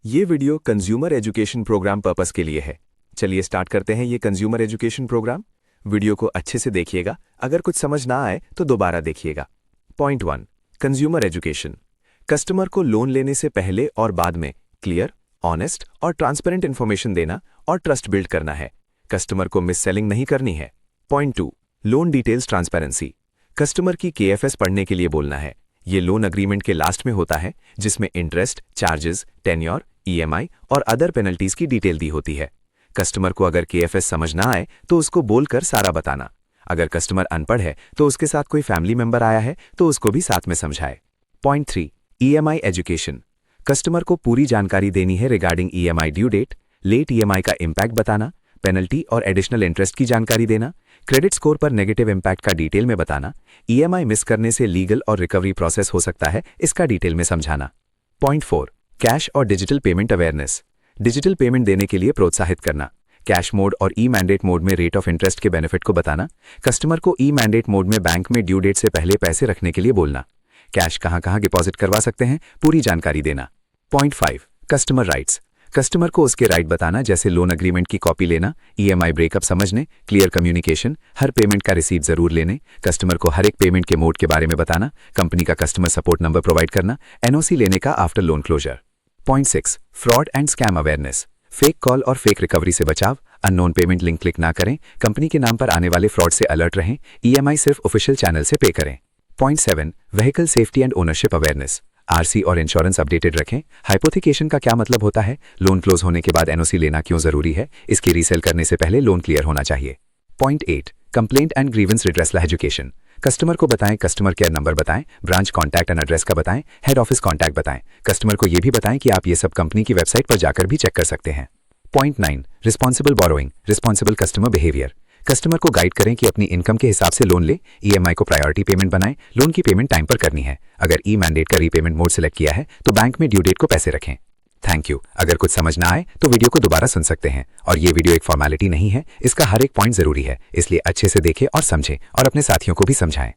ये video consumer education program purpose के लिए है। चलिए स्टार्ट करते हैं ये कंज्यूमर एजुकेशन प्रोग्राम। वीडियो को अच्छे से देखिएगा, अगर कुछ समझ ना आए तो दोबारा देखिएगा। Point 1, consumer education. कस्टमर को लोन लेने से पहले और बाद में क्लियर, ऑनेस्ट और ट्रांसपेरेंट इन्फॉर्मेशन देना और ट्रस्ट बिल्ड करना है। कस्टमर को मिस सेलिंग नहीं करनी है। Point 2, loan details transparency. Customer की केएफएस पढ़ने के लिए बोलना है। ये लोन अग्रीमेंट के लास्ट में होता है, जिसमें इंटरेस्ट, चार्जेस, टेन्योर, ईएमआई और अदर पेनल्टीज की डिटेल दी होती है। कस्टमर को अगर केएफएस समझ ना आए तो उसको बोलकर सारा बताना। अगर कस्टमर अनपढ़ है तो उसके साथ कोई फैमिली मेंबर आया है तो उसको भी साथ में समझाए। Point 3, EMI education. कस्टमर को पूरी जानकारी देनी है regarding EMI due date, late EMI का इम्पैक्ट बताना, पेनल्टी और एडिशनल इंटरेस्ट की जानकारी देना, क्रेडिट स्कोर पर नेगेटिव इम्पैक्ट का डिटेल में बताना, ईएमआई मिस करने से लीगल और रिकवरी प्रोसेस हो सकता है, इसका डिटेल में समझाना। पॉइंट 4, कैश और digital payment awareness. Digital payment देने के लिए प्रोत्साहित करना। कैश मोड और ई मैंडेट मोड में रेट ऑफ इंटरेस्ट के बेनिफिट को बताना। कस्टमर को ई मैंडेट मोड में बैंक में ड्यू डेट से पहले पैसे रखने के लिए बोलना। कैश कहां कहां डिपॉजिट करवा सकते हैं, पूरी जानकारी देना। Point 5, customer rights. कस्टमर को उसके राइट बताना, जैसे लोन अग्रीमेंट की कॉपी लेना, ईएमआई ब्रेकअप समझने, क्लियर कम्युनिकेशन, हर पेमेंट का रिसीट जरूर लेने, कस्टमर को हर एक पेमेंट के मोड के बारे में बताना, कंपनी का कस्टमर सपोर्ट नंबर प्रोवाइड करना, एनओसी लेने का after loan closure. Point 6, fraud and scam awareness. Fake call और फेक रिकवरी से बचाव। अननोन पेमेंट लिंक क्लिक ना करें, कंपनी के नाम पर आने वाले फ्रॉड से अलर्ट रहें, ईएमआई सिर्फ ऑफिशियल चैनल से पे करें। Point 7, vehicle safety and ownership awareness. RC और इंश्योरेंस अपडेटेड रखें। हाइपोथिकेशन का क्या मतलब होता है, लोन क्लोज होने के बाद एनओसी लेना क्यों जरूरी है, इसकी रीसेल करने से पहले लोन क्लियर होना चाहिए। Point 8, complaint and grievance redressal education. Customer को बताएं, कस्टमर केयर नंबर बताएं, ब्रांच कॉन्टैक्ट एंड एड्रेस का बताएं, हेड ऑफिस कॉन्टैक्ट बताएं। कस्टमर को यह भी बताएं कि आप ये सब कंपनी की वेबसाइट पर जाकर भी चेक कर सकते हैं। Point 9, responsible borrowing, responsible customer behaviour. Customer को गाइड करें कि अपनी इनकम के हिसाब से लोन ले, ईएमआई को प्रायोरिटी पेमेंट बनाएं, लोन की पेमेंट टाइम पर करनी है। अगर ई मैंडेट का रीपेमेंट मोड सिलेक्ट किया है तो बैंक में ड्यू डेट को पैसे रखें। Thank you. अगर कुछ समझ ना आए तो वीडियो को दोबारा सुन सकते हैं। और ये वीडियो एक फॉर्मेलिटी नहीं है, इसका हर एक पॉइंट जरूरी है, इसलिए अच्छे से देखें और समझें और अपने साथियों को भी समझाएं।